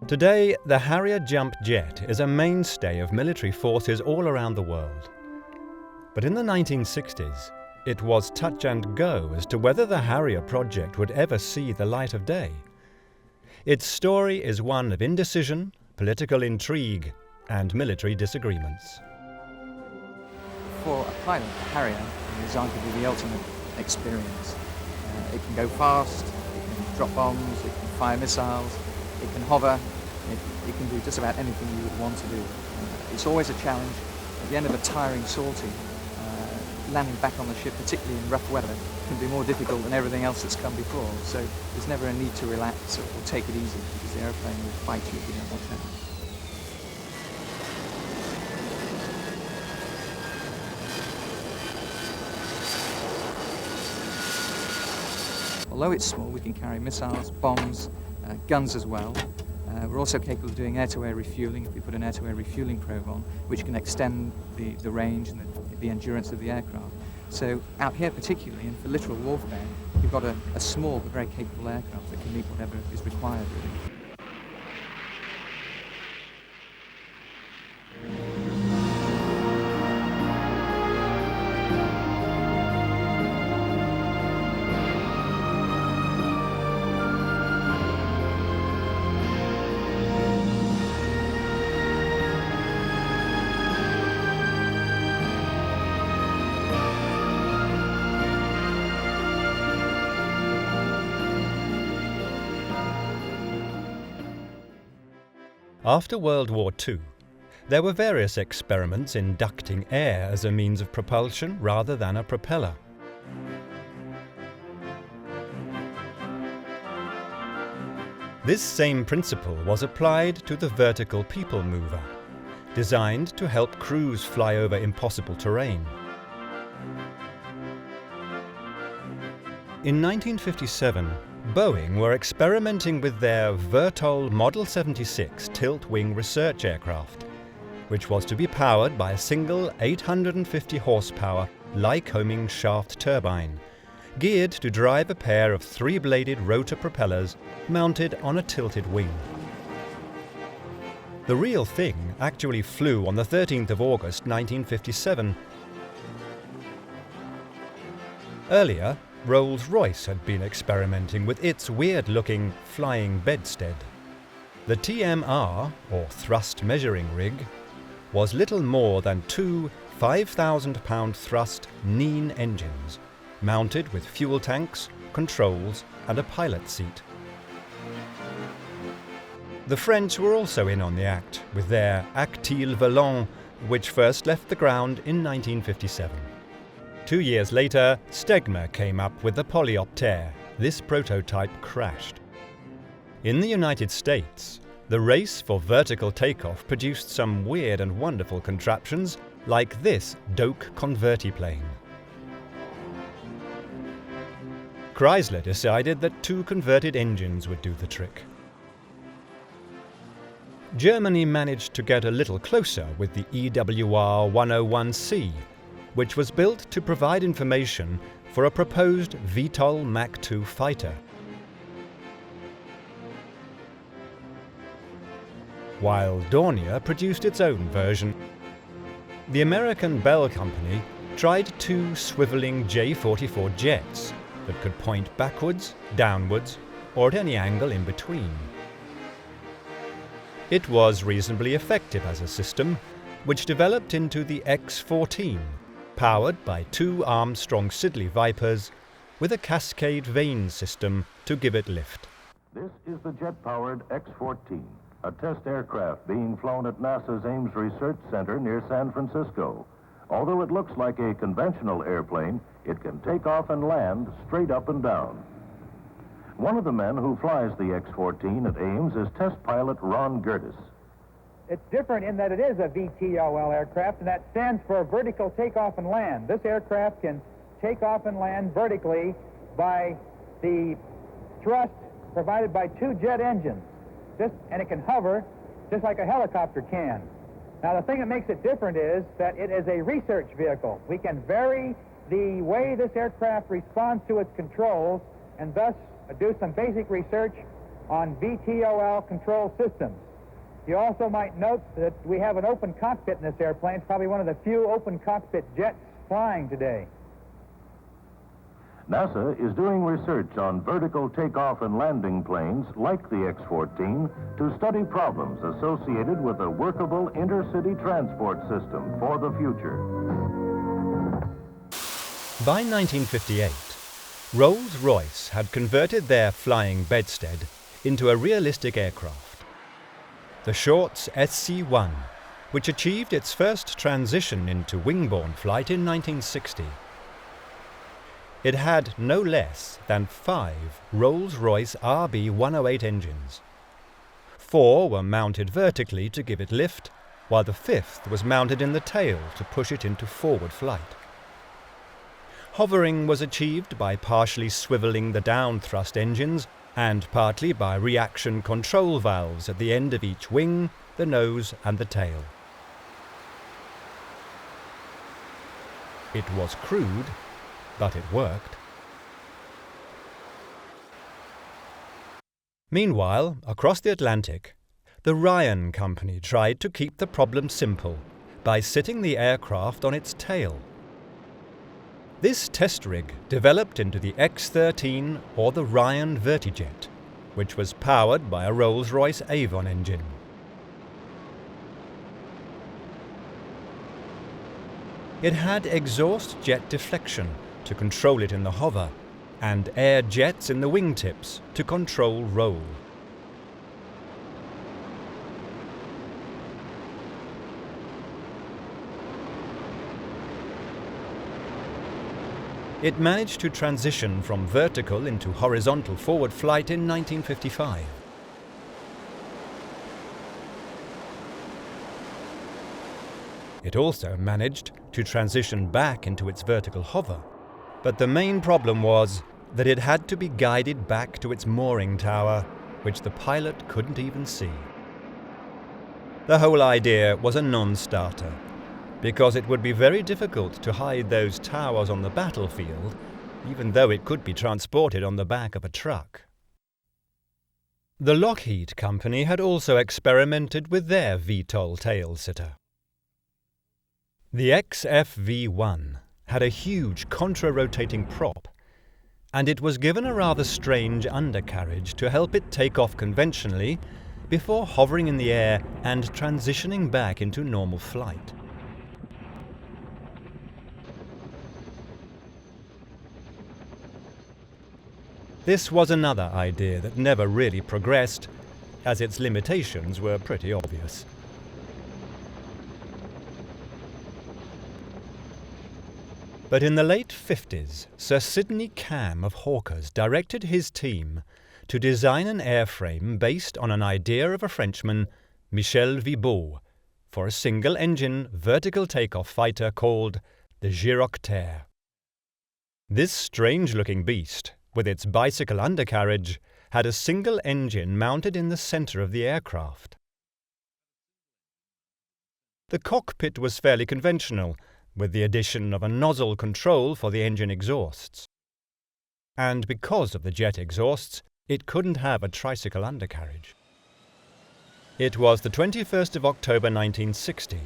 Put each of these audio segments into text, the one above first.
Today, the Harrier jump jet is a mainstay of military forces all around the world. But in the 1960s, it was touch and go as to whether the Harrier project would ever see the light of day. Its story is one of indecision, political intrigue, and military disagreements. For a pilot, the Harrier is arguably the ultimate experience. It can go fast, it can drop bombs, it can fire missiles, it can hover, it can do just about anything you would want to do. It's always a challenge. At the end of a tiring sortie, landing back on the ship, particularly in rough weather, can be more difficult than everything else that's come before. So there's never a need to relax or take it easy, because the airplane will fight you if you don't watch out. Although it's small, we can carry missiles, bombs, guns as well. We're also capable of doing air-to-air refueling if we put an air-to-air refueling probe on, which can extend the range and the endurance of the aircraft. So out here particularly, and for literal warfare, we've got a small but very capable aircraft that can meet whatever is required, really. After World War II, there were various experiments in ducting air as a means of propulsion rather than a propeller. This same principle was applied to the vertical people mover, designed to help crews fly over impossible terrain. In 1957, Boeing were experimenting with their Vertol Model 76 tilt-wing research aircraft, which was to be powered by a single 850 horsepower Lycoming shaft turbine, geared to drive a pair of three-bladed rotor propellers mounted on a tilted wing. The real thing actually flew on the 13th of August 1957. Earlier, Rolls-Royce had been experimenting with its weird-looking flying bedstead. The TMR, or thrust measuring rig, was little more than two 5,000-pound thrust Neen engines, mounted with fuel tanks, controls, and a pilot seat. The French were also in on the act with their Actile Volant, which first left the ground in 1957. 2 years later, Stegner came up with the Polyoptere. This prototype crashed. In the United States, the race for vertical takeoff produced some weird and wonderful contraptions like this Doak convertiplane. Chrysler decided that two converted engines would do the trick. Germany managed to get a little closer with the EWR 101C, which was built to provide information for a proposed VTOL Mach 2 fighter. While Dornier produced its own version. The American Bell Company tried two swiveling J-44 jets that could point backwards, downwards, or at any angle in between. It was reasonably effective as a system, which developed into the X-14, powered by two Armstrong Siddeley Vipers with a cascade vane system to give it lift. This is the jet-powered X-14, a test aircraft being flown at NASA's Ames Research Center near San Francisco. Although it looks like a conventional airplane, it can take off and land straight up and down. One of the men who flies the X-14 at Ames is test pilot Ron Gertis. It's different in that it is a VTOL aircraft, and that stands for vertical takeoff and land. This aircraft can take off and land vertically by the thrust provided by two jet engines. And it can hover just like a helicopter can. Now, the thing that makes it different is that it is a research vehicle. We can vary the way this aircraft responds to its controls and thus do some basic research on VTOL control systems. You also might note that we have an open cockpit in this airplane. It's probably one of the few open cockpit jets flying today. NASA is doing research on vertical takeoff and landing planes like the X-14 to study problems associated with a workable intercity transport system for the future. By 1958, Rolls-Royce had converted their flying bedstead into a realistic aircraft. The Shorts SC-1, which achieved its first transition into wing-borne flight in 1960. It had no less than 5 Rolls-Royce RB108 engines. 4 were mounted vertically to give it lift, while the 5th was mounted in the tail to push it into forward flight. Hovering was achieved by partially swiveling the down-thrust engines and partly by reaction control valves at the end of each wing, the nose and the tail. It was crude, but it worked. Meanwhile, across the Atlantic, the Ryan Company tried to keep the problem simple by sitting the aircraft on its tail. This test rig developed into the X-13 or the Ryan Vertijet, which was powered by a Rolls-Royce Avon engine. It had exhaust jet deflection to control it in the hover, and air jets in the wingtips to control roll. It managed to transition from vertical into horizontal forward flight in 1955. It also managed to transition back into its vertical hover, but the main problem was that it had to be guided back to its mooring tower, which the pilot couldn't even see. The whole idea was a non-starter, because it would be very difficult to hide those towers on the battlefield, even though it could be transported on the back of a truck. The Lockheed Company had also experimented with their VTOL tail-sitter. The XFV-1 had a huge contra-rotating prop, and it was given a rather strange undercarriage to help it take off conventionally before hovering in the air and transitioning back into normal flight. This was another idea that never really progressed, as its limitations were pretty obvious. But in the late 50s, Sir Sidney Cam of Hawkers directed his team to design an airframe based on an idea of a Frenchman, Michel Vibeau, for a single-engine vertical takeoff fighter called the Gyrocopter. This strange-looking beast, with its bicycle undercarriage, had a single engine mounted in the center of the aircraft. The cockpit was fairly conventional, with the addition of a nozzle control for the engine exhausts. And because of the jet exhausts, it couldn't have a tricycle undercarriage. It was the 21st of October 1960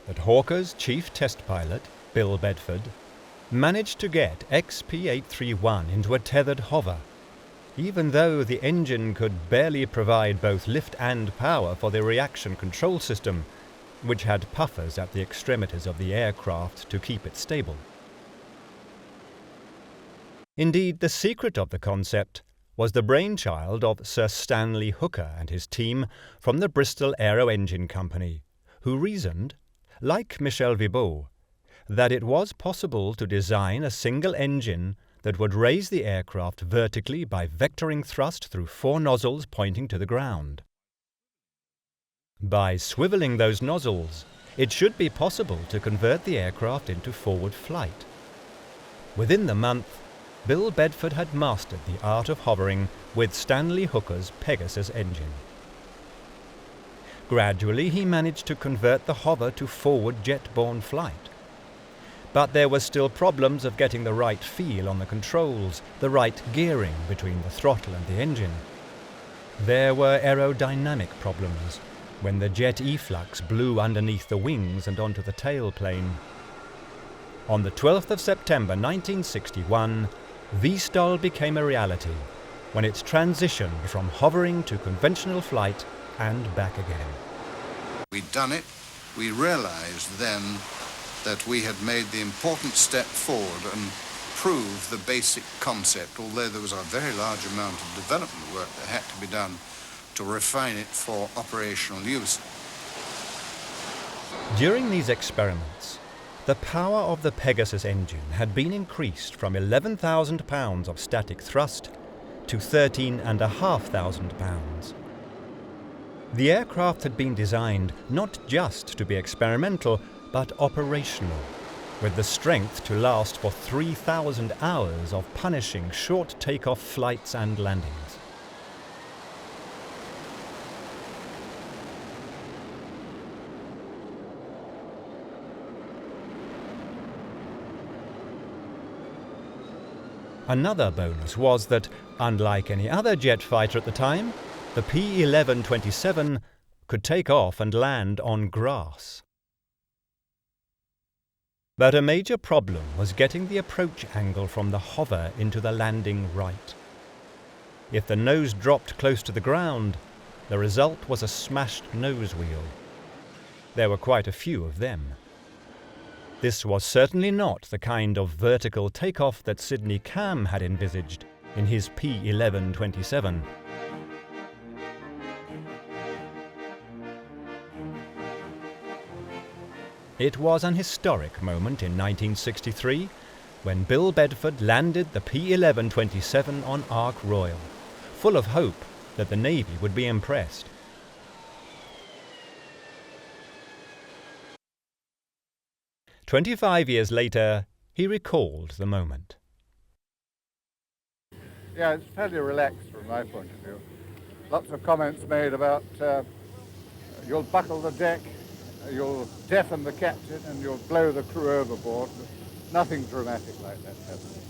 that Hawker's chief test pilot, Bill Bedford, managed to get XP-831 into a tethered hover, even though the engine could barely provide both lift and power for the reaction control system, which had puffers at the extremities of the aircraft to keep it stable. Indeed, the secret of the concept was the brainchild of Sir Stanley Hooker and his team from the Bristol Aero Engine Company, who reasoned, like Michel Vibeau, that it was possible to design a single engine that would raise the aircraft vertically by vectoring thrust through 4 nozzles pointing to the ground. By swiveling those nozzles, it should be possible to convert the aircraft into forward flight. Within the month, Bill Bedford had mastered the art of hovering with Stanley Hooker's Pegasus engine. Gradually, he managed to convert the hover to forward jet-borne flight. But there were still problems of getting the right feel on the controls, the right gearing between the throttle and the engine. There were aerodynamic problems when the jet efflux blew underneath the wings and onto the tailplane. On the 12th of September 1961, V-STOL became a reality when it transitioned from hovering to conventional flight and back again. We'd done it. We realized then that we had made the important step forward and proved the basic concept, although there was a very large amount of development work that had to be done to refine it for operational use. During these experiments, the power of the Pegasus engine had been increased from 11,000 pounds of static thrust to 13,500 pounds. The aircraft had been designed not just to be experimental, but operational, with the strength to last for 3,000 hours of punishing short takeoff flights and landings. Another bonus was that, unlike any other jet fighter at the time, the P-1127 could take off and land on grass. But a major problem was getting the approach angle from the hover into the landing right. If the nose dropped close to the ground, the result was a smashed nose wheel. There were quite a few of them. This was certainly not the kind of vertical takeoff that Sidney Cam had envisaged in his P-1127. It was an historic moment in 1963 when Bill Bedford landed the P-1127 on Ark Royal, full of hope that the Navy would be impressed. "25 years later, he recalled the moment. Yeah, it's fairly relaxed from my point of view. Lots of comments made about you'll buckle the deck, you'll deafen the captain, and you'll blow the crew overboard. Nothing dramatic like that happened.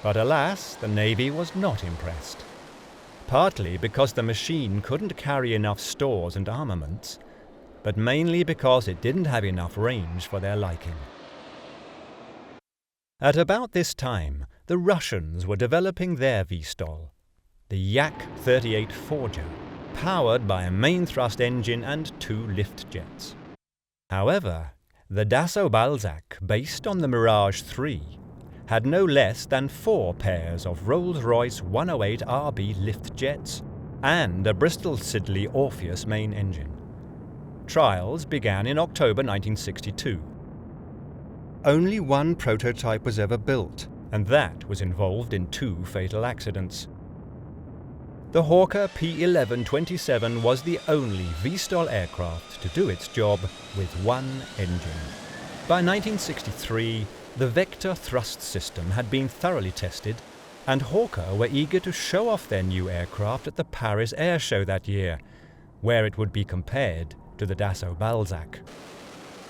But alas, the Navy was not impressed. Partly because the machine couldn't carry enough stores and armaments, but mainly because it didn't have enough range for their liking. At about this time, the Russians were developing their V-STOL, the Yak-38 Forger, powered by a main thrust engine and 2 lift jets. However, the Dassault Balzac, based on the Mirage 3, had no less than 4 pairs of Rolls-Royce 108 RB lift jets and a Bristol Siddeley Orpheus main engine. Trials began in October 1962. Only one prototype was ever built, and that was involved in 2 fatal accidents. The Hawker P-1127 was the only V-STOL aircraft to do its job with 1 engine. By 1963, the Vector thrust system had been thoroughly tested, and Hawker were eager to show off their new aircraft at the Paris Air Show that year, where it would be compared to the Dassault Balzac.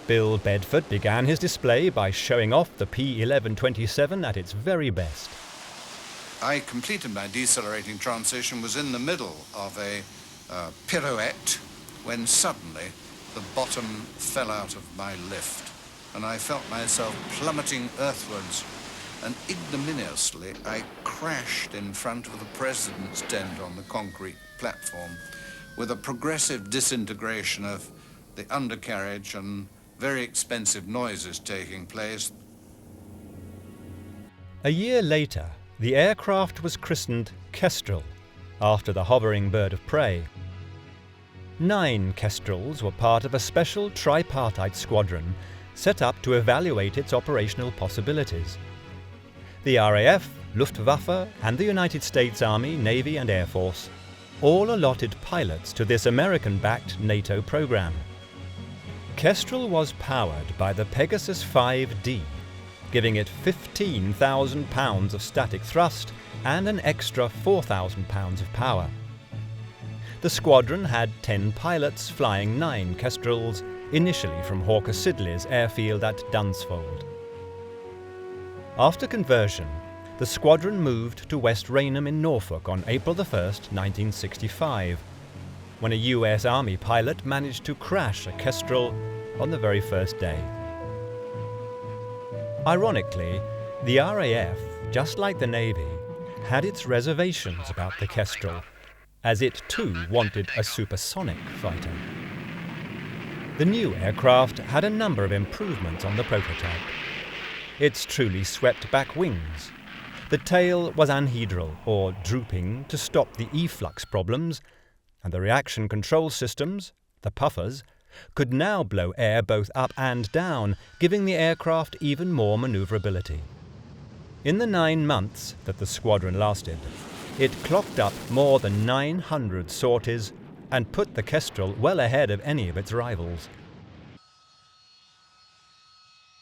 Bill Bedford began his display by showing off the P-1127 at its very best. I completed my decelerating transition, was in the middle of a pirouette, when suddenly the bottom fell out of my lift, and I felt myself plummeting earthwards, and ignominiously I crashed in front of the president's tent on the concrete platform, with a progressive disintegration of the undercarriage and very expensive noises taking place. A year later, the aircraft was christened Kestrel, after the hovering bird of prey. 9 Kestrels were part of a special tripartite squadron set up to evaluate its operational possibilities. The RAF, Luftwaffe, and the United States Army, Navy, and Air Force all allotted pilots to this American-backed NATO program. Kestrel was powered by the Pegasus 5D, giving it 15,000 pounds of static thrust and an extra 4,000 pounds of power. The squadron had 10 pilots flying 9 Kestrels, initially from Hawker Siddeley's airfield at Dunsfold. After conversion, the squadron moved to West Raynham in Norfolk on April 1, 1965, when a US Army pilot managed to crash a Kestrel on the very first day. Ironically, the RAF, just like the Navy, had its reservations about the Kestrel, as it too wanted a supersonic fighter. The new aircraft had a number of improvements on the prototype. Its truly swept-back wings. The tail was anhedral, or drooping, to stop the efflux problems, and the reaction control systems, the puffers, could now blow air both up and down, giving the aircraft even more maneuverability. In the 9 months that the squadron lasted, it clocked up more than 900 sorties and put the Kestrel well ahead of any of its rivals.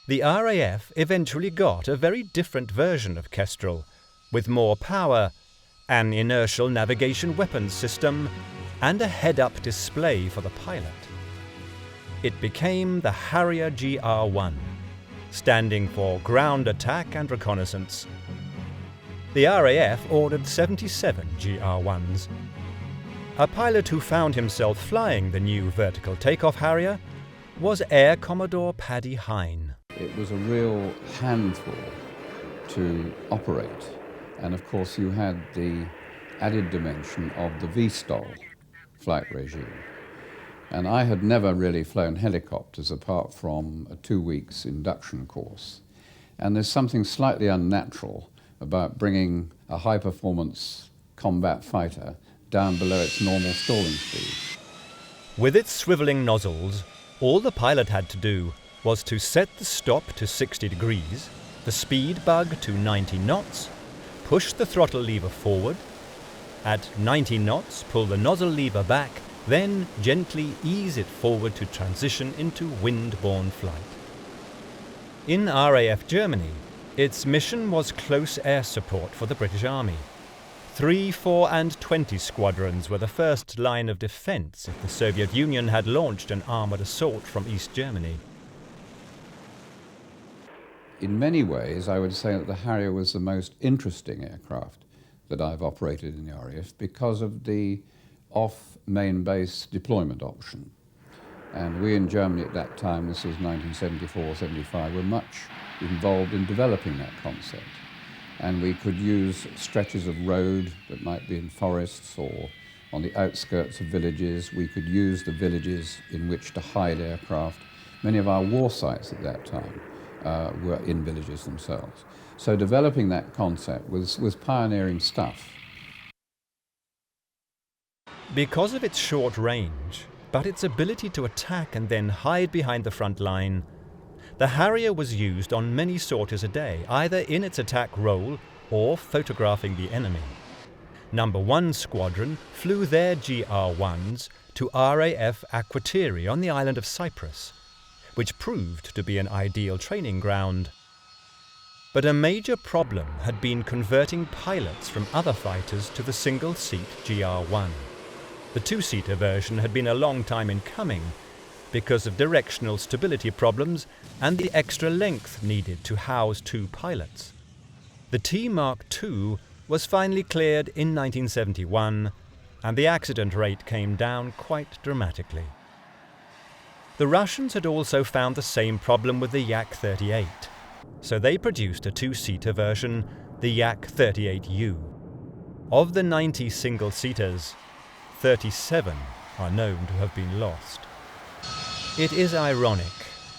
The RAF eventually got a very different version of Kestrel, with more power, an inertial navigation weapons system, and a head-up display for the pilot. It became the Harrier GR1, standing for Ground Attack and Reconnaissance. The RAF ordered 77 GR1s. A pilot who found himself flying the new vertical takeoff Harrier was Air Commodore Paddy Hine. It was a real handful to operate, and of course you had the added dimension of the VSTOL flight regime. And I had never really flown helicopters apart from a 2 weeks induction course. And there's something slightly unnatural about bringing a high-performance combat fighter down below its normal stalling speed. With its swiveling nozzles, all the pilot had to do was to set the stop to 60 degrees, the speed bug to 90 knots, push the throttle lever forward, at 90 knots pull the nozzle lever back, then gently ease it forward to transition into wind-borne flight. In RAF Germany, its mission was close air support for the British Army. 3, 4 and 20 squadrons were the first line of defence if the Soviet Union had launched an armoured assault from East Germany. In many ways, I would say that the Harrier was the most interesting aircraft that I've operated in the RAF because of the off-main base deployment option. And we in Germany at that time, this was 1974-75, were much involved in developing that concept. And we could use stretches of road that might be in forests or on the outskirts of villages. We could use the villages in which to hide aircraft. Many of our war sites at that time were in villages themselves. So developing that concept was pioneering stuff. Because of its short range, but its ability to attack and then hide behind the front line, the Harrier was used on many sorties a day, either in its attack role or photographing the enemy. Number 1 Squadron flew their GR1s to RAF Akrotiri on the island of Cyprus, which proved to be an ideal training ground. But a major problem had been converting pilots from other fighters to the single-seat GR1. The 2-seater version had been a long time in coming because of directional stability problems and the extra length needed to house 2 pilots. The T Mark II was finally cleared in 1971, and the accident rate came down quite dramatically. The Russians had also found the same problem with the Yak-38, so they produced a 2-seater version, the Yak-38U. Of the 90 single-seaters, 37 are known to have been lost. It is ironic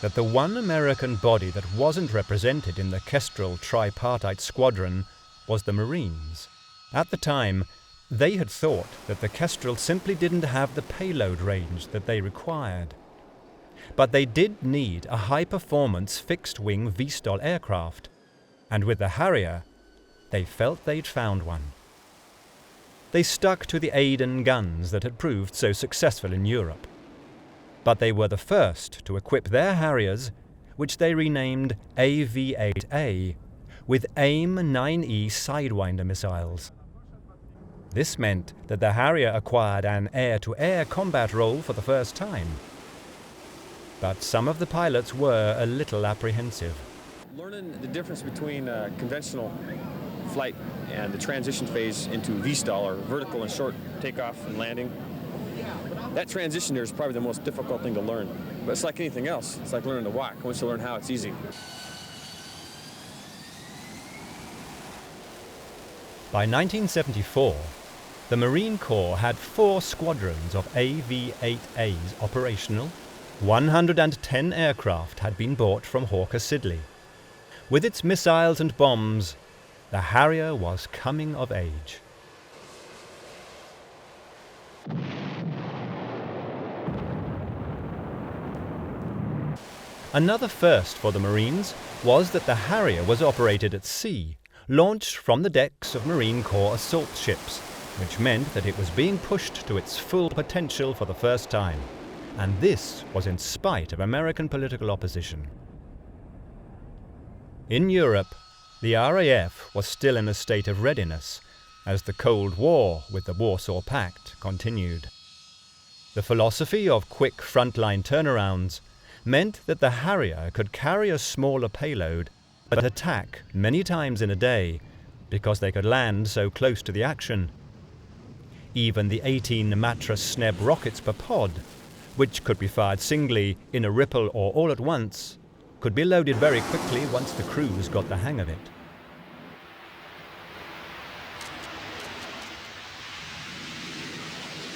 that the one American body that wasn't represented in the Kestrel tripartite squadron was the Marines. At the time, they had thought that the Kestrel simply didn't have the payload range that they required. But they did need a high-performance fixed-wing VSTOL aircraft, and with the Harrier, they felt they'd found one. They stuck to the Aden guns that had proved so successful in Europe. But they were the first to equip their Harriers, which they renamed AV-8A, with AIM-9E Sidewinder missiles. This meant that the Harrier acquired an air-to-air combat role for the first time. But some of the pilots were a little apprehensive. Learning the difference between conventional flight and the transition phase into VSTOL, or vertical and short takeoff and landing. That transition there is probably the most difficult thing to learn. But it's like anything else. It's like learning to walk. Once you learn how, it's easy. By 1974, the Marine Corps had 4 squadrons of AV-8As operational. 110 aircraft had been bought from Hawker Siddeley. With its missiles and bombs, the Harrier was coming of age. Another first for the Marines was that the Harrier was operated at sea, launched from the decks of Marine Corps assault ships, which meant that it was being pushed to its full potential for the first time. And this was in spite of American political opposition. In Europe, the RAF was still in a state of readiness as the Cold War with the Warsaw Pact continued. The philosophy of quick frontline turnarounds meant that the Harrier could carry a smaller payload but attack many times in a day because they could land so close to the action. Even the 18 mattress Sneb rockets per pod, which could be fired singly, in a ripple or all at once, could be loaded very quickly once the crews got the hang of it.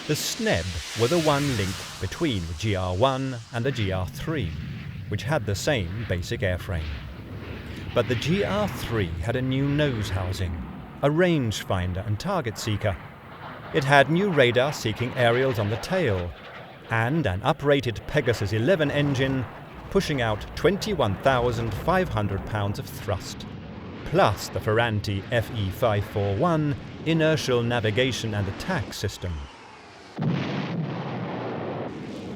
The Sneb were the one link between the GR1 and the GR3, which had the same basic airframe. But the GR3 had a new nose housing, a rangefinder and target seeker. It had new radar-seeking aerials on the tail, and an uprated Pegasus 11 engine pushing out 21,500 pounds of thrust, plus the Ferranti FE541 inertial navigation and attack system.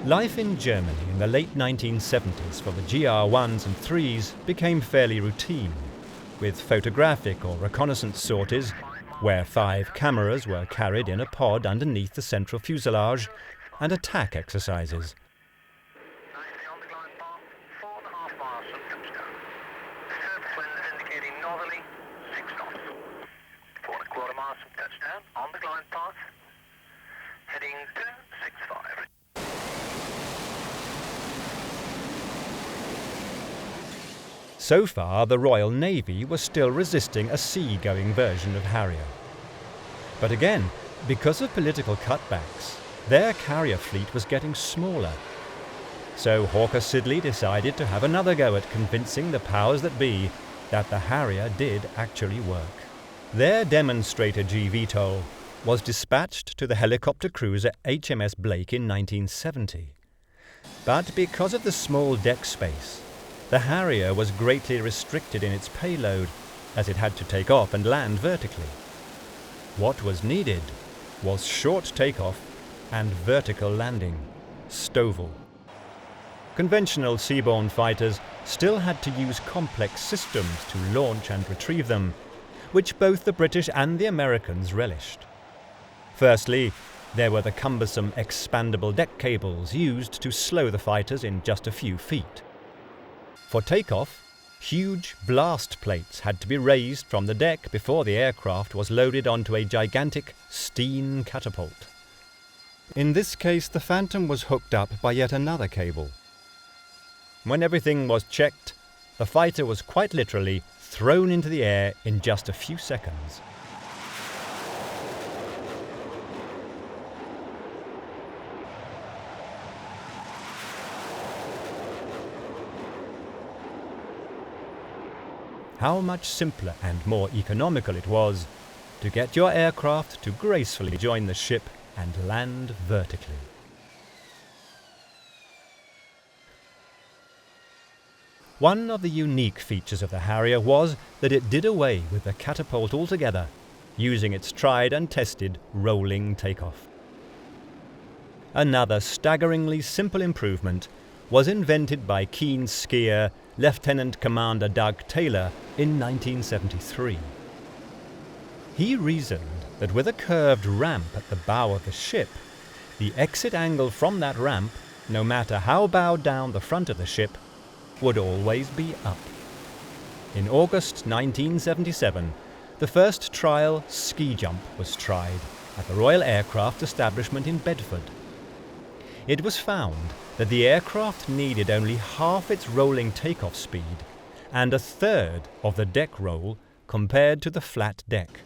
Life in Germany in the late 1970s for the GR1s and 3s became fairly routine, with photographic or reconnaissance sorties, where 5 cameras were carried in a pod underneath the central fuselage, and attack exercises. So far, the Royal Navy was still resisting a sea-going version of Harrier. But again, because of political cutbacks, their carrier fleet was getting smaller. So Hawker Siddeley decided to have another go at convincing the powers that be that the Harrier did actually work. Their demonstrator GVTOL was dispatched to the helicopter cruiser HMS Blake in 1970. But because of the small deck space, the Harrier was greatly restricted in its payload, as it had to take off and land vertically. What was needed was short takeoff and vertical landing, STOVL. Conventional seaborne fighters still had to use complex systems to launch and retrieve them, which both the British and the Americans relished. Firstly, there were the cumbersome expandable deck cables used to slow the fighters in just a few feet. For takeoff, huge blast plates had to be raised from the deck before the aircraft was loaded onto a gigantic steam catapult. In this case, the Phantom was hooked up by yet another cable. When everything was checked, the fighter was quite literally thrown into the air in just a few seconds. How much simpler and more economical it was to get your aircraft to gracefully join the ship and land vertically. One of the unique features of the Harrier was that it did away with the catapult altogether, using its tried and tested rolling takeoff. Another staggeringly simple improvement was invented by keen skier Lieutenant Commander Doug Taylor in 1973. He reasoned that with a curved ramp at the bow of the ship, the exit angle from that ramp, no matter how bowed down the front of the ship, would always be up. In August 1977, the first trial ski jump was tried at the Royal Aircraft Establishment in Bedford. It was found that the aircraft needed only half its rolling takeoff speed and a third of the deck roll compared to the flat deck.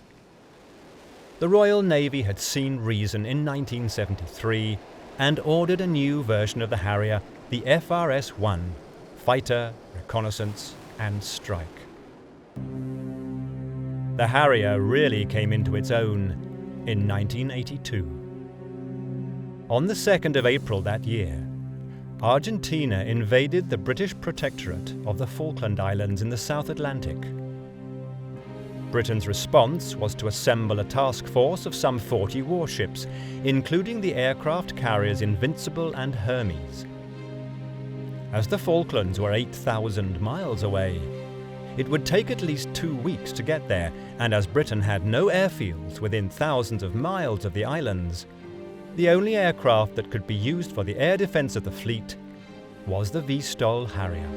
The Royal Navy had seen reason in 1973 and ordered a new version of the Harrier, the FRS-1, Fighter, Reconnaissance and Strike. The Harrier really came into its own in 1982. On the 2nd of April that year, Argentina invaded the British Protectorate of the Falkland Islands in the South Atlantic. Britain's response was to assemble a task force of some 40 warships, including the aircraft carriers Invincible and Hermes. As the Falklands were 8,000 miles away, it would take at least 2 weeks to get there, and as Britain had no airfields within thousands of miles of the islands, the only aircraft that could be used for the air defence of the fleet was the V-STOL Harrier.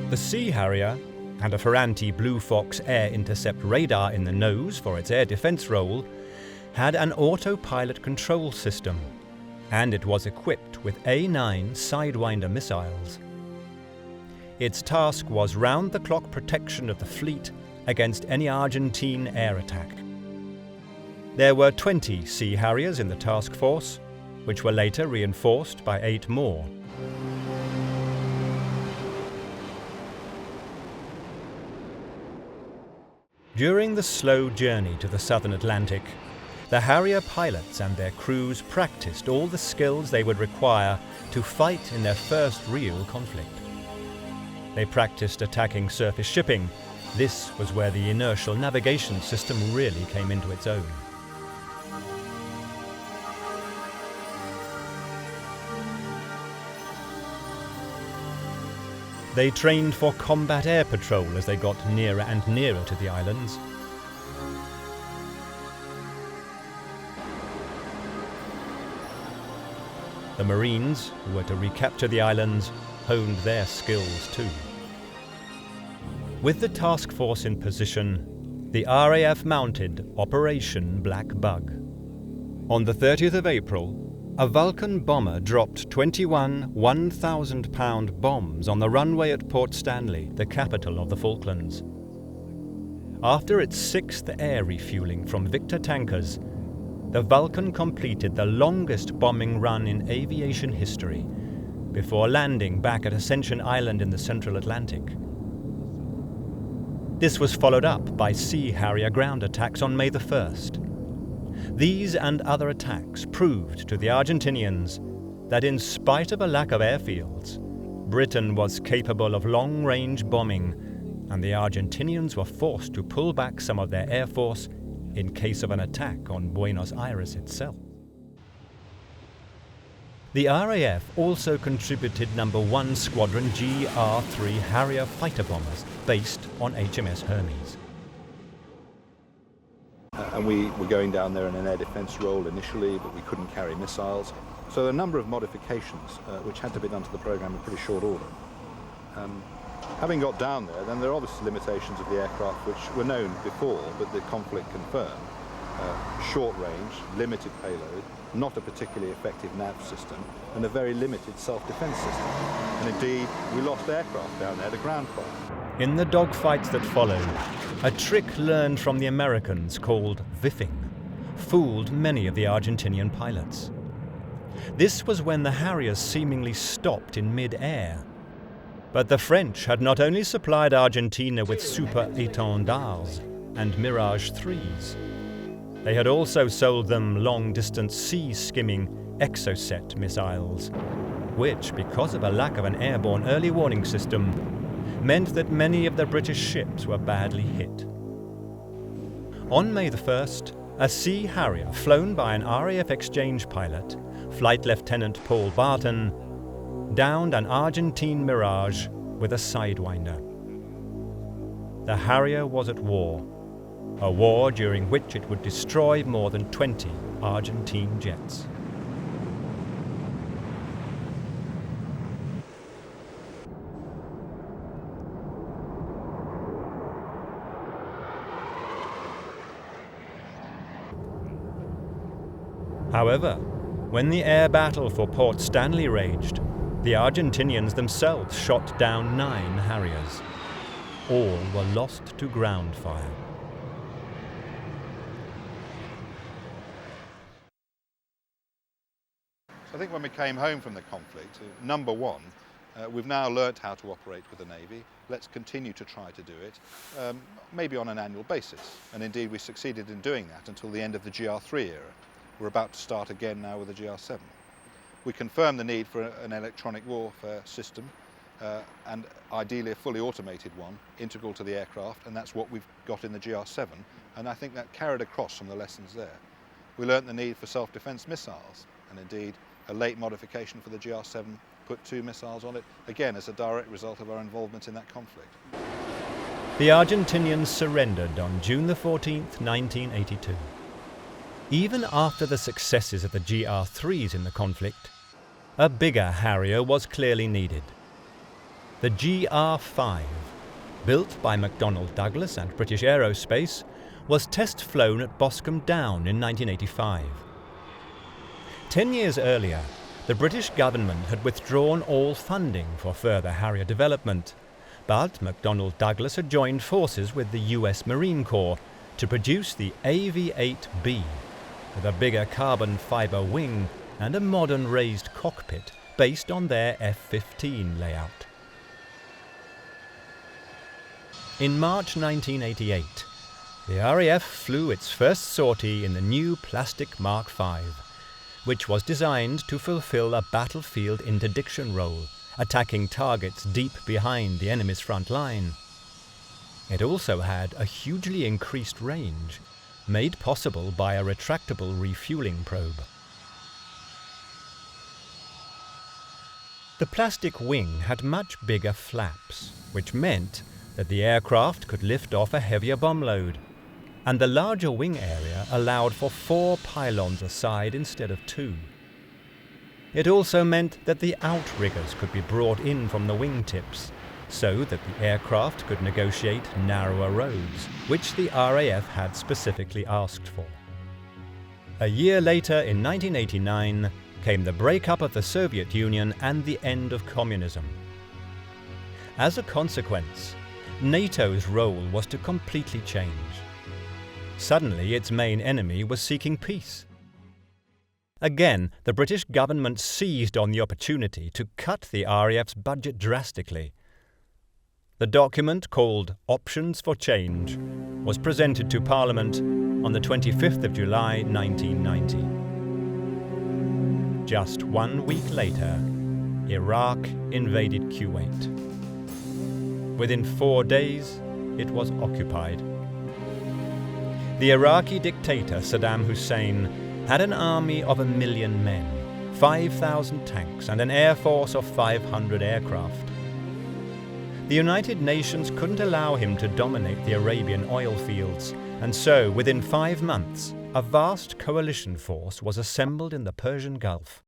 The Sea Harrier, and a Ferranti Blue Fox air intercept radar in the nose for its air defence role, had an autopilot control system, and it was equipped with A9 Sidewinder missiles. Its task was round-the-clock protection of the fleet against any Argentine air attack. There were 20 Sea Harriers in the task force, which were later reinforced by 8 more. During the slow journey to the southern Atlantic, the Harrier pilots and their crews practiced all the skills they would require to fight in their first real conflict. They practiced attacking surface shipping. This was where the inertial navigation system really came into its own. They trained for combat air patrol as they got nearer and nearer to the islands. The Marines, who were to recapture the islands, honed their skills too. With the task force in position, the RAF mounted Operation Black Bug. On the 30th of April, a Vulcan bomber dropped 21 1,000-pound bombs on the runway at Port Stanley, the capital of the Falklands. After its 6th air refueling from Victor tankers, the Vulcan completed the longest bombing run in aviation history before landing back at Ascension Island in the Central Atlantic. This was followed up by Sea Harrier ground attacks on May the 1st. These and other attacks proved to the Argentinians that in spite of a lack of airfields, Britain was capable of long-range bombing, and the Argentinians were forced to pull back some of their air force in case of an attack on Buenos Aires itself. The RAF also contributed No. 1 Squadron GR-3 Harrier fighter bombers based on HMS Hermes. And we were going down there in an air defence role initially, but we couldn't carry missiles. So there are a number of modifications which had to be done to the programme in pretty short order. Having got down there, then there are obviously limitations of the aircraft which were known before, but the conflict confirmed. Short range, limited payload, not a particularly effective nav system, and a very limited self-defence system. And indeed, we lost aircraft down there to ground fire. In the dogfights that followed, a trick learned from the Americans called viffing fooled many of the Argentinian pilots. This was when the Harriers seemingly stopped in mid-air. But the French had not only supplied Argentina with Super Étendards and Mirage 3s, they had also sold them long-distance sea-skimming Exocet missiles, which, because of a lack of an airborne early warning system, meant that many of the British ships were badly hit. On May the 1st, a Sea Harrier flown by an RAF exchange pilot, Flight Lieutenant Paul Barton, downed an Argentine Mirage with a Sidewinder. The Harrier was at war, a war during which it would destroy more than 20 Argentine jets. However, when the air battle for Port Stanley raged, the Argentinians themselves shot down 9 Harriers. All were lost to ground fire. I think when we came home from the conflict, number one, we've now learnt how to operate with the Navy. Let's continue to try to do it, maybe on an annual basis. And indeed we succeeded in doing that until the end of the GR3 era. We're about to start again now with the GR7. We confirmed the need for an electronic warfare system, and ideally a fully automated one, integral to the aircraft, and that's what we've got in the GR7, and I think that carried across from the lessons there. We learnt the need for self-defence missiles, and indeed a late modification for the GR7 put 2 missiles on it, again as a direct result of our involvement in that conflict. The Argentinians surrendered on June the 14th, 1982. Even after the successes of the GR3s in the conflict, a bigger Harrier was clearly needed. The GR5, built by McDonnell Douglas and British Aerospace, was test flown at Boscombe Down in 1985. 10 years earlier, the British government had withdrawn all funding for further Harrier development, but McDonnell Douglas had joined forces with the US Marine Corps to produce the AV-8B, with a bigger carbon fibre wing and a modern raised cockpit based on their F-15 layout. In March 1988, the RAF flew its first sortie in the new plastic Mark V, which was designed to fulfill a battlefield interdiction role, attacking targets deep behind the enemy's front line. It also had a hugely increased range, made possible by a retractable refueling probe. The plastic wing had much bigger flaps, which meant that the aircraft could lift off a heavier bomb load, and the larger wing area allowed for 4 pylons a side instead of 2. It also meant that the outriggers could be brought in from the wingtips, so that the aircraft could negotiate narrower roads, which the RAF had specifically asked for. A year later, in 1989, came the breakup of the Soviet Union and the end of communism. As a consequence, NATO's role was to completely change. Suddenly, its main enemy was seeking peace. Again, the British government seized on the opportunity to cut the RAF's budget drastically. The document, called Options for Change, was presented to Parliament on the 25th of July 1990. Just 1 week later, Iraq invaded Kuwait. Within 4 days, it was occupied. The Iraqi dictator Saddam Hussein had an army of 1 million men, 5,000 tanks, and an air force of 500 aircraft. The United Nations couldn't allow him to dominate the Arabian oil fields, and so, within 5 months, a vast coalition force was assembled in the Persian Gulf.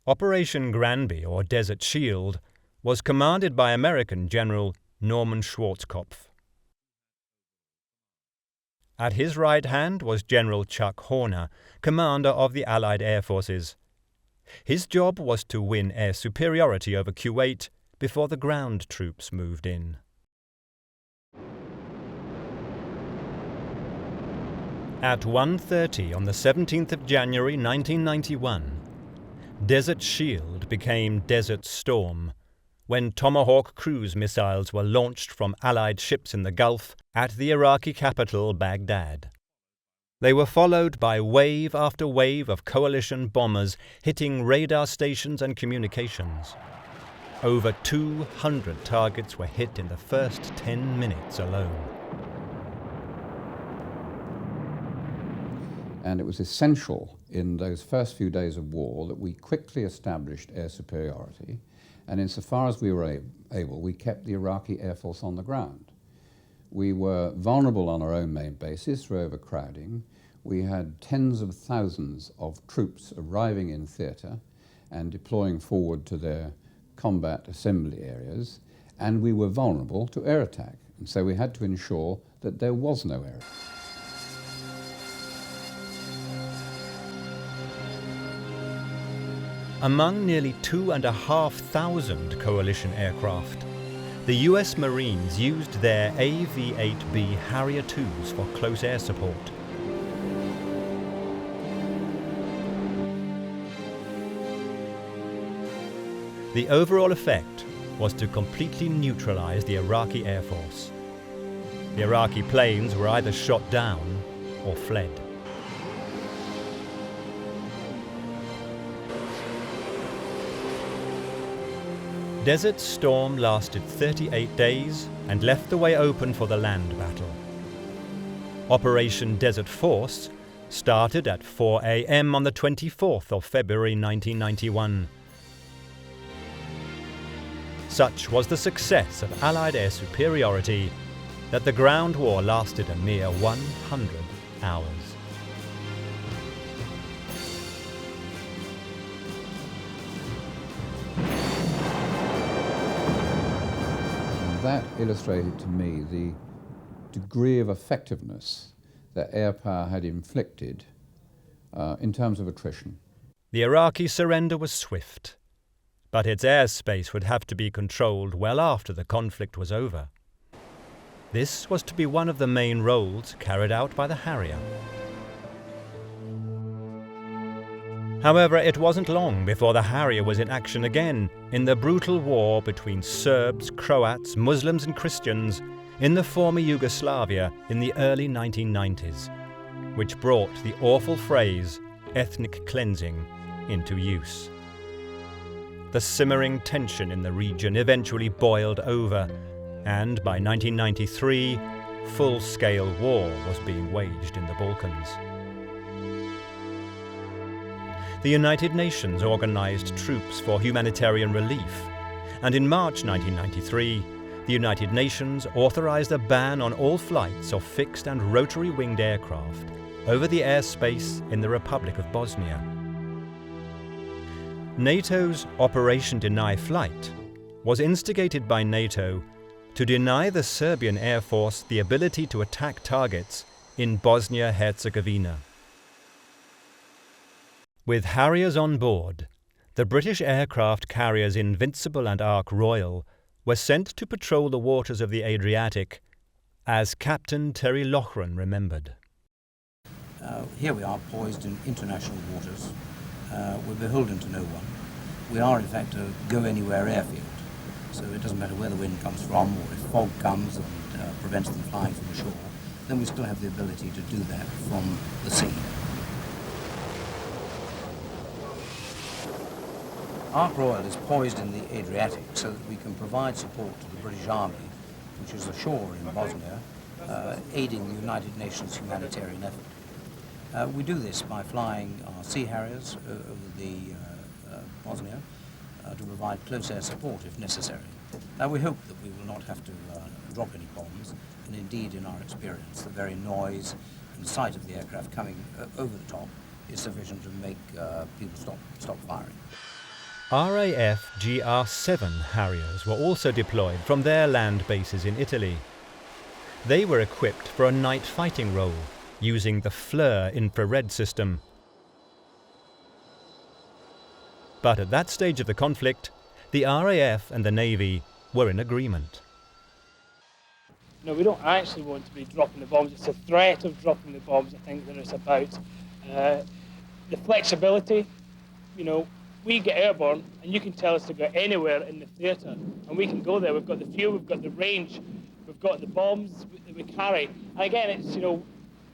Operation Granby, or Desert Shield, was commanded by American General Norman Schwarzkopf. At his right hand was General Chuck Horner, commander of the Allied Air Forces. His job was to win air superiority over Kuwait before the ground troops moved in. At 1:30 on the 17th of January 1991, Desert Shield became Desert Storm, when Tomahawk cruise missiles were launched from Allied ships in the Gulf at the Iraqi capital, Baghdad. They were followed by wave after wave of coalition bombers hitting radar stations and communications. Over 200 targets were hit in the first 10 minutes alone. And it was essential in those first few days of war that we quickly established air superiority, and insofar as we were able, we kept the Iraqi Air Force on the ground. We were vulnerable on our own main bases through overcrowding. We had tens of thousands of troops arriving in theatre and deploying forward to their combat assembly areas, and we were vulnerable to air attack, and so we had to ensure that there was no air attack. Among nearly 2,500 coalition aircraft, the US Marines used their AV-8B Harrier IIs for close air support. The overall effect was to completely neutralize the Iraqi Air Force. The Iraqi planes were either shot down or fled. Desert Storm lasted 38 days and left the way open for the land battle. Operation Desert Force started at 4 a.m. on the 24th of February 1991. Such was the success of Allied air superiority that the ground war lasted a mere 100 hours. That illustrated to me the degree of effectiveness that air power had inflicted in terms of attrition. The Iraqi surrender was swift, but its airspace would have to be controlled well after the conflict was over. This was to be one of the main roles carried out by the Harrier. However, it wasn't long before the Harrier was in action again in the brutal war between Serbs, Croats, Muslims and Christians in the former Yugoslavia in the early 1990s, which brought the awful phrase ethnic cleansing into use. The simmering tension in the region eventually boiled over, and by 1993, full-scale war was being waged in the Balkans. The United Nations organized troops for humanitarian relief, and in March 1993, the United Nations authorized a ban on all flights of fixed and rotary-winged aircraft over the airspace in the Republic of Bosnia. NATO's Operation Deny Flight was instigated by NATO to deny the Serbian Air Force the ability to attack targets in Bosnia-Herzegovina. With Harriers on board, the British aircraft carriers Invincible and Ark Royal were sent to patrol the waters of the Adriatic, as Captain Terry Loughran remembered. Here we are poised in international waters. We're beholden to no one. We are in fact a go-anywhere airfield, so it doesn't matter where the wind comes from, or if fog comes and prevents them flying from the shore, then we still have the ability to do that from the sea. Ark Royal is poised in the Adriatic so that we can provide support to the British Army, which is ashore in Bosnia, aiding the United Nations humanitarian effort. We do this by flying our Sea Harriers over the Bosnia to provide close air support if necessary. Now we hope that we will not have to drop any bombs, and indeed in our experience the very noise and sight of the aircraft coming over the top is sufficient to make people stop firing. RAF GR-7 Harriers were also deployed from their land bases in Italy. They were equipped for a night fighting role, using the FLIR infrared system. But at that stage of the conflict, the RAF and the Navy were in agreement. No, we don't actually want to be dropping the bombs. It's the threat of dropping the bombs, I think, that it's about. The flexibility, you know, we get airborne and you can tell us to go anywhere in the theatre and we can go there. We've got the fuel, we've got the range, we've got the bombs that we carry. And again, it's, you know,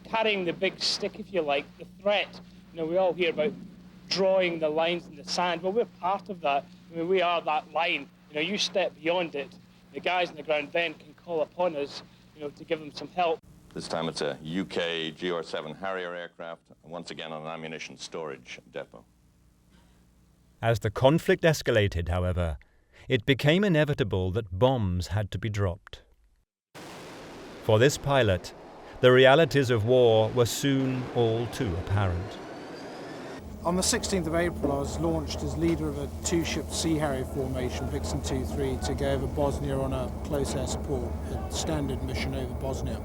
carrying the big stick, if you like, the threat. You know, we all hear about drawing the lines in the sand. Well, we're part of that. I mean, we are that line. You know, you step beyond it, the guys on the ground then can call upon us, you know, to give them some help. This time it's a UK GR-7 Harrier aircraft, once again on an ammunition storage depot. As the conflict escalated, however, it became inevitable that bombs had to be dropped. For this pilot, the realities of war were soon all too apparent. On the 16th of April, I was launched as leader of a two-ship Sea Harrier formation, Vixen 2-3, to go over Bosnia on a close air support, a standard mission over Bosnia.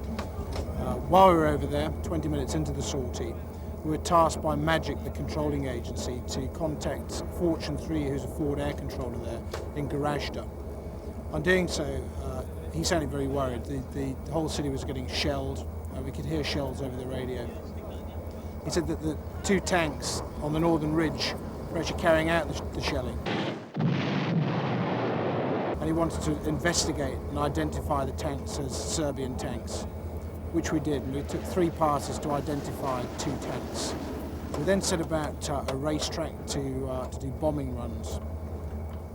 While we were over there, 20 minutes into the sortie, we were tasked by Magic, the controlling agency, to contact Fortune 3, who's a forward air controller there, in Garajda. On doing so, he sounded very worried. The whole city was getting shelled. We could hear shells over the radio. He said that the 2 tanks on the northern ridge were actually carrying out the shelling. And he wanted to investigate and identify the tanks as Serbian tanks, which we did. And we took 3 passes to identify 2 tanks. We then set about a racetrack to do bombing runs.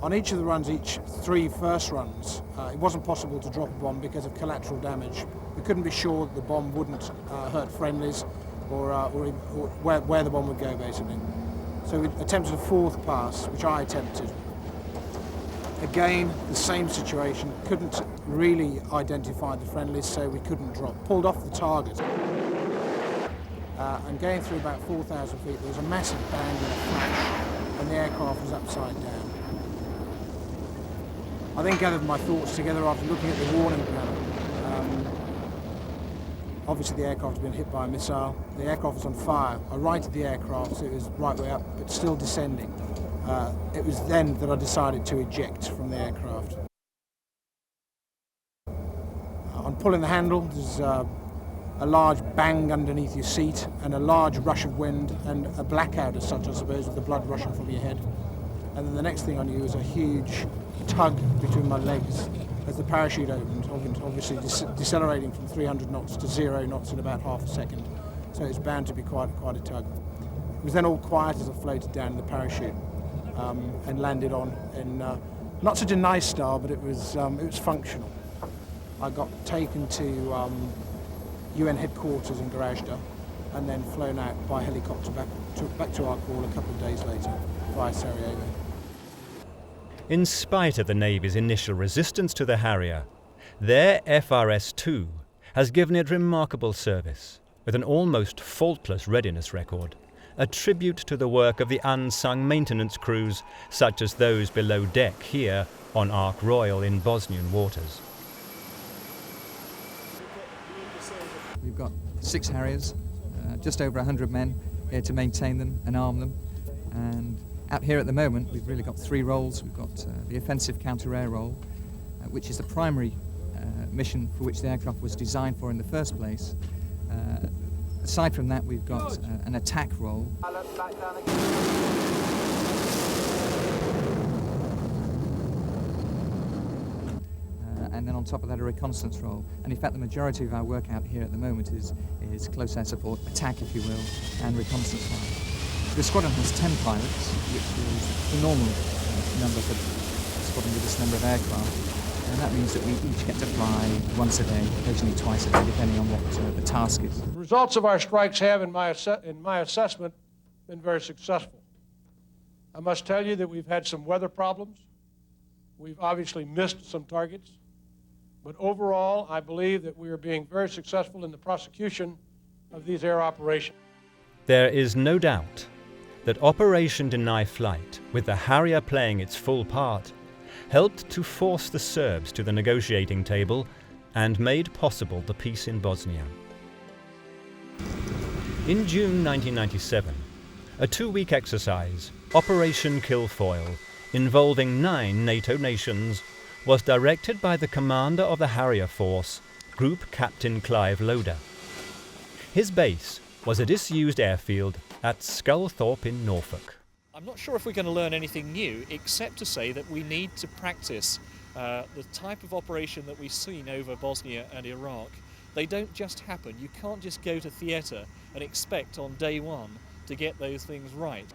On each of the runs, each 3 first runs, it wasn't possible to drop a bomb because of collateral damage. We couldn't be sure that the bomb wouldn't hurt friendlies or where the bomb would go, basically. So we attempted a 4th pass, which I attempted. Again, the same situation, couldn't really identify the friendlies, so we couldn't drop. Pulled off the target. And going through about 4,000 feet, there was a massive bang and a flash, and the aircraft was upside down. I then gathered my thoughts together after looking at the warning panel. Obviously the aircraft had been hit by a missile. The aircraft was on fire. I righted the aircraft so it was right way up, but still descending. It was then that I decided to eject from the aircraft. On pulling the handle, there's a large bang underneath your seat and a large rush of wind and a blackout as such, I suppose, with the blood rushing from your head. And then the next thing I knew was a huge tug between my legs as the parachute opened, obviously decelerating from 300 knots to 0 knots in about half a second. So it's bound to be quite a tug. It was then all quiet as I floated down in the parachute and landed on in not such a nice style, but it was functional. I got taken to UN headquarters in Garajda and then flown out by helicopter back to our call a couple of days later via Sarajevo. In spite of the Navy's initial resistance to the Harrier, their FRS-2 has given it remarkable service, with an almost faultless readiness record, a tribute to the work of the unsung maintenance crews, such as those below deck here on Ark Royal in Bosnian waters. We've got 6 Harriers, just over 100 men here to maintain them and arm them. And out here at the moment, we've really got 3 roles. We've got the offensive counter-air role, which is the primary mission for which the aircraft was designed for in the first place. Aside from that, we've got an attack role. And then on top of that, a reconnaissance role. And in fact, the majority of our work out here at the moment is close air support, attack, if you will, and reconnaissance flight. The squadron has 10 pilots, which is the normal number for a squadron with this number of aircraft. And that means that we each get to fly once a day, occasionally twice a day, depending on what the task is. The results of our strikes have, in my assessment, been very successful. I must tell you that we've had some weather problems. We've obviously missed some targets. But overall, I believe that we are being very successful in the prosecution of these air operations. There is no doubt that Operation Deny Flight, with the Harrier playing its full part, helped to force the Serbs to the negotiating table and made possible the peace in Bosnia. In June 1997, a 2-week exercise, Operation Kilfoyle, involving 9 NATO nations, was directed by the commander of the Harrier Force, Group Captain Clive Loader. His base was a disused airfield at Sculthorpe in Norfolk. I'm not sure if we're going to learn anything new, except to say that we need to practice the type of operation that we've seen over Bosnia and Iraq. They don't just happen. You can't just go to theatre and expect on day one to get those things right.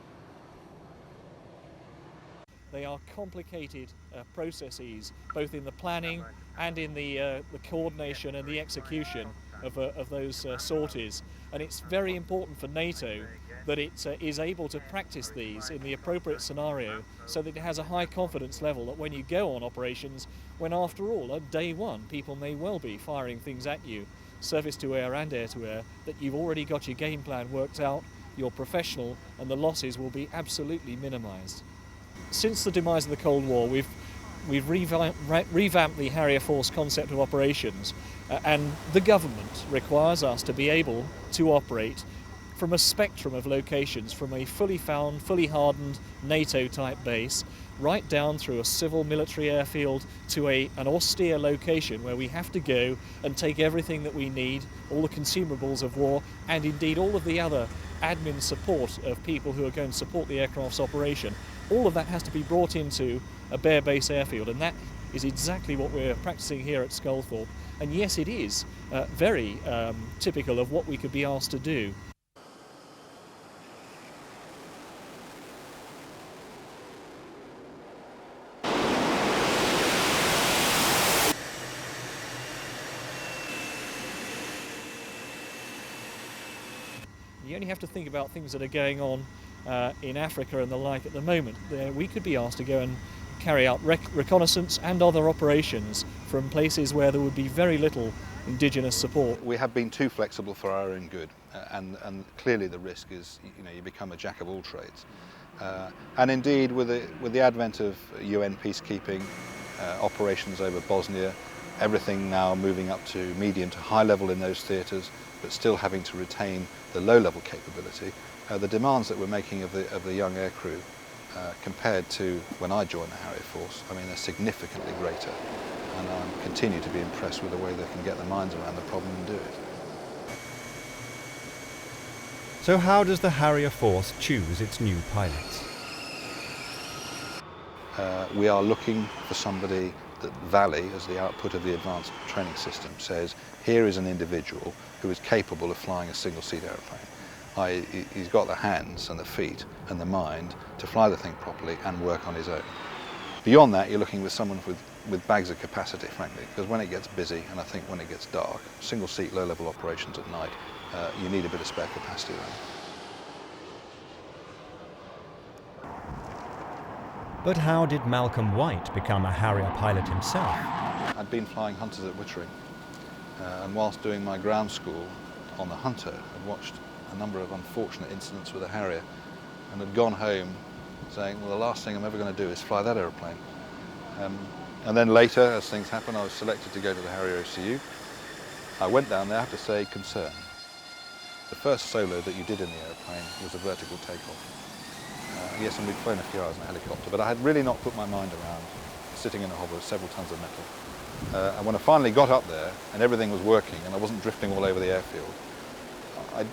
They are complicated processes, both in the planning and in the coordination and the execution of those sorties. And it's very important for NATO that it is able to practice these in the appropriate scenario so that it has a high confidence level that when you go on operations, when after all, at day one, people may well be firing things at you, surface to air and air to air, that you've already got your game plan worked out, you're professional, and the losses will be absolutely minimised. Since the demise of the Cold War, we've revamped the Harrier Force concept of operations, and the government requires us to be able to operate from a spectrum of locations, from a fully found, fully hardened NATO-type base, right down through a civil military airfield to an austere location where we have to go and take everything that we need, all the consumables of war, and indeed all of the other admin support of people who are going to support the aircraft's operation. All of that has to be brought into a bare base airfield, and that is exactly what we're practicing here at Sculthorpe. And yes, it is very typical of what we could be asked to do. You only have to think about things that are going on in Africa and the like at the moment. We could be asked to go and carry out reconnaissance and other operations from places where there would be very little indigenous support. We have been too flexible for our own good, and clearly the risk is, you become a jack of all trades. And indeed, with the advent of UN peacekeeping operations over Bosnia, everything now moving up to medium to high level in those theatres, but still having to retain the low-level capability, the demands that we're making of the young aircrew compared to when I joined the Harrier Force, I mean, they're significantly greater, and I continue to be impressed with the way they can get their minds around the problem and do it. So how does the Harrier Force choose its new pilots? We are looking for somebody that Valley, as the output of the advanced training system, says, here is an individual who is capable of flying a single-seat aeroplane. He's got the hands and the feet and the mind to fly the thing properly and work on his own. Beyond that, you're looking with someone with bags of capacity, frankly, because when it gets busy, and I think when it gets dark, single-seat, low-level operations at night, you need a bit of spare capacity around. But how did Malcolm White become a Harrier pilot himself? I'd been flying Hunters at Wittering, and whilst doing my ground school on the Hunter, I'd watched a number of unfortunate incidents with a Harrier, and had gone home saying, well, the last thing I'm ever going to do is fly that aeroplane. And then later, as things happen, I was selected to go to the Harrier OCU. I went down there, I have to say, concerned. The first solo that you did in the aeroplane was a vertical takeoff. Yes, and we'd flown a few hours in a helicopter, but I had really not put my mind around sitting in a hover with several tons of metal. And when I finally got up there and everything was working and I wasn't drifting all over the airfield,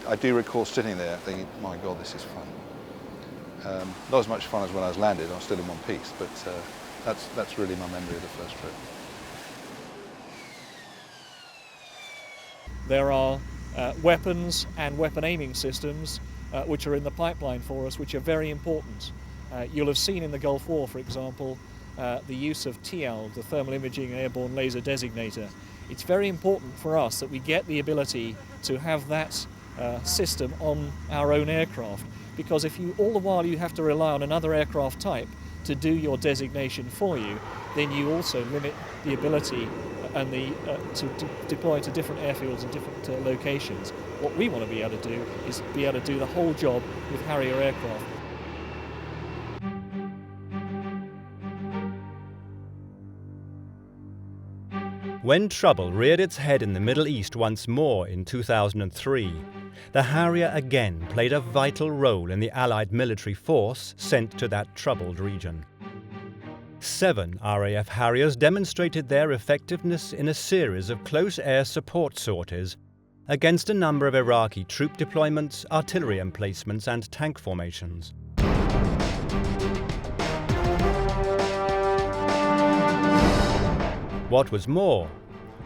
I do recall sitting there thinking, my God, this is fun. Not as much fun as when I was landed, I was still in one piece, but that's really my memory of the first trip. There are weapons and weapon aiming systems which are in the pipeline for us, which are very important. You'll have seen in the Gulf War, for example, the use of TIAL, the Thermal Imaging Airborne Laser Designator. It's very important for us that we get the ability to have that system on our own aircraft, because if you, all the while you have to rely on another aircraft type to do your designation for you, then you also limit the ability and to deploy to different airfields and different locations. What we want to be able to do is be able to do the whole job with Harrier aircraft. When trouble reared its head in the Middle East once more in 2003, the Harrier again played a vital role in the Allied military force sent to that troubled region. 7 RAF Harriers demonstrated their effectiveness in a series of close air support sorties against a number of Iraqi troop deployments, artillery emplacements and tank formations. What was more,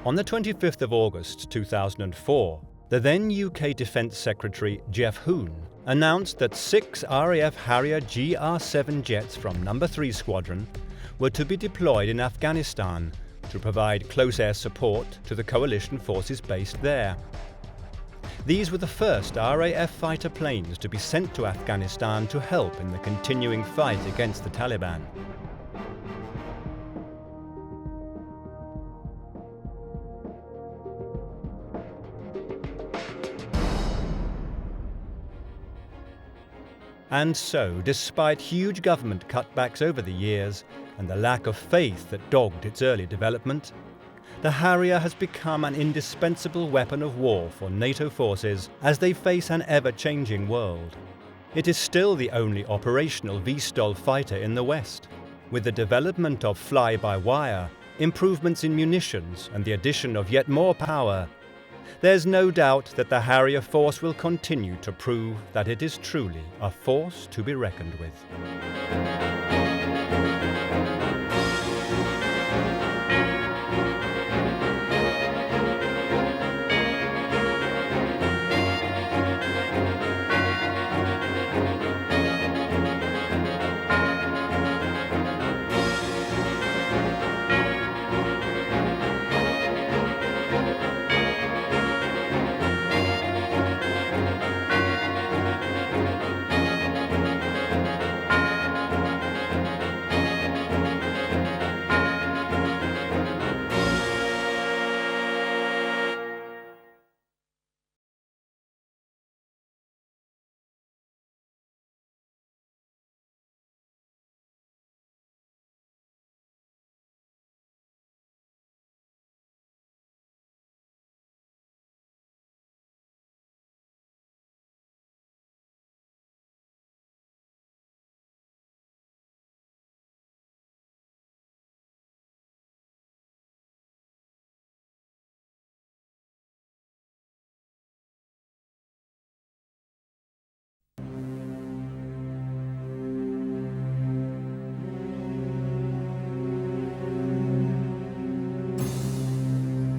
on the 25th of August 2004, the then UK Defence Secretary Geoff Hoon announced that 6 RAF Harrier GR7 jets from No. 3 Squadron were to be deployed in Afghanistan to provide close air support to the coalition forces based there. These were the first RAF fighter planes to be sent to Afghanistan to help in the continuing fight against the Taliban. And so, despite huge government cutbacks over the years and the lack of faith that dogged its early development, the Harrier has become an indispensable weapon of war for NATO forces as they face an ever-changing world. It is still the only operational V-STOL fighter in the West. With the development of fly-by-wire, improvements in munitions and the addition of yet more power, there's no doubt that the Harrier force will continue to prove that it is truly a force to be reckoned with.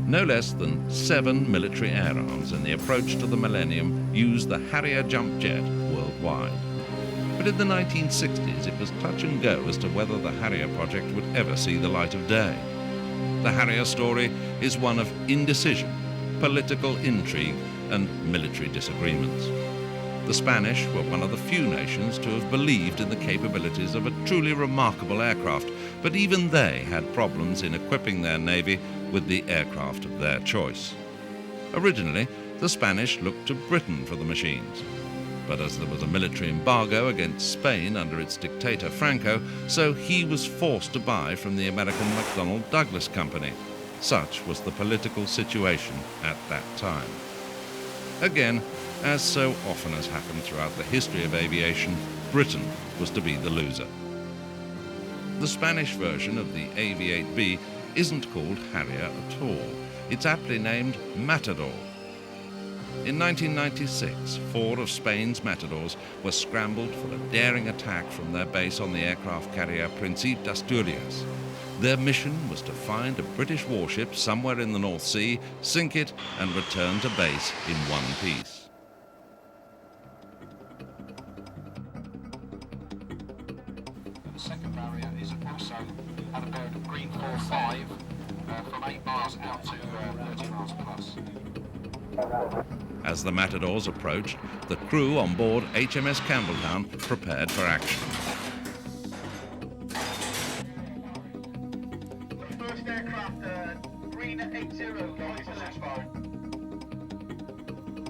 No less than 7 military air arms in the approach to the millennium used the Harrier jump jet worldwide. But in the 1960s, it was touch and go as to whether the Harrier project would ever see the light of day. The Harrier story is one of indecision, political intrigue, and military disagreements. The Spanish were one of the few nations to have believed in the capabilities of a truly remarkable aircraft, but even they had problems in equipping their navy with the aircraft of their choice. Originally, the Spanish looked to Britain for the machines. But as there was a military embargo against Spain under its dictator Franco, so he was forced to buy from the American McDonnell Douglas Company. Such was the political situation at that time. Again, as so often has happened throughout the history of aviation, Britain was to be the loser. The Spanish version of the AV-8B isn't called Harrier at all. It's aptly named Matador. In 1996, 4 of Spain's Matadors were scrambled for a daring attack from their base on the aircraft carrier Príncipe de Asturias. Their mission was to find a British warship somewhere in the North Sea, sink it, and return to base in one piece. The second barrier is also at a bird of green 45 from 8 miles out to 30 miles plus. As the Matadors approached, the crew on board HMS Campbelltown prepared for action. First aircraft, green 80, guys, that's fine.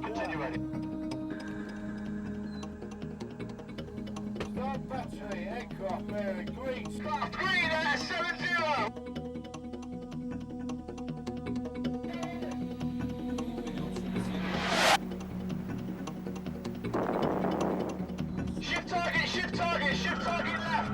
Continue ready. Start battery, aircraft bearing green. Start green at 70. Shift target left.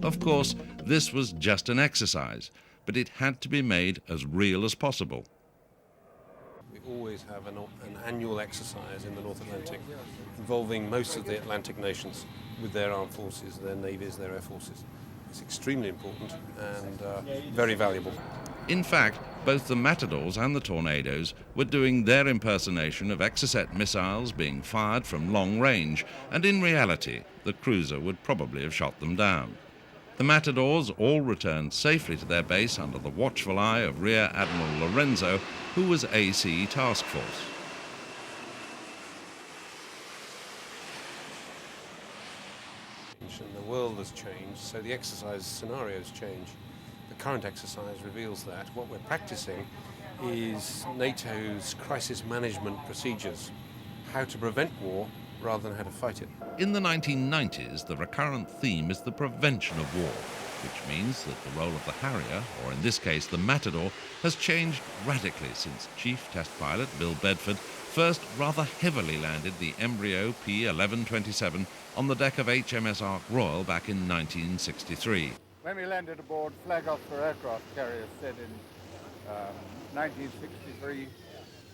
Of course, this was just an exercise, but it had to be made as real as possible. We always have an annual exercise in the North Atlantic involving most of the Atlantic nations with their armed forces, their navies, their air forces. It's extremely important and very valuable. In fact, both the Matadors and the Tornadoes were doing their impersonation of Exocet missiles being fired from long range, and in reality, the cruiser would probably have shot them down. The Matadors all returned safely to their base under the watchful eye of Rear Admiral Lorenzo, who was AC Task Force. And the world has changed, so the exercise scenarios change. The current exercise reveals that. What we're practicing is NATO's crisis management procedures, how to prevent war rather than how to fight it. In the 1990s, the recurrent theme is the prevention of war, which means that the role of the Harrier, or in this case the Matador, has changed radically since Chief Test Pilot Bill Bedford first rather heavily landed the embryo P-1127 on the deck of HMS Ark Royal back in 1963. When we landed aboard Flag Off for Aircraft Carrier said in 1963,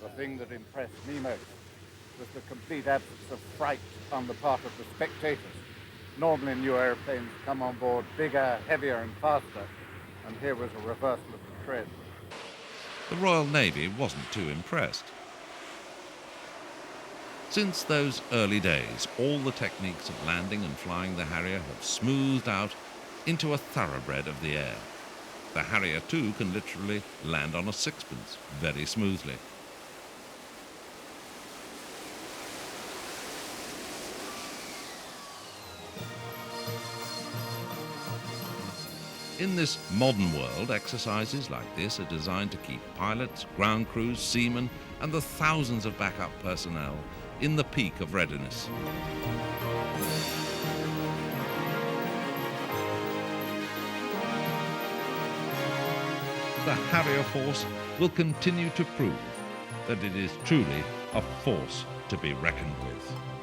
the thing that impressed me most was the complete absence of fright on the part of the spectators. Normally new airplanes come on board bigger, heavier and faster, and here was a reversal of the trend. The Royal Navy wasn't too impressed. Since those early days, all the techniques of landing and flying the Harrier have smoothed out into a thoroughbred of the air. The Harrier too can literally land on a sixpence very smoothly. In this modern world, exercises like this are designed to keep pilots, ground crews, seamen, and the thousands of backup personnel in the peak of readiness. The Harrier force will continue to prove that it is truly a force to be reckoned with.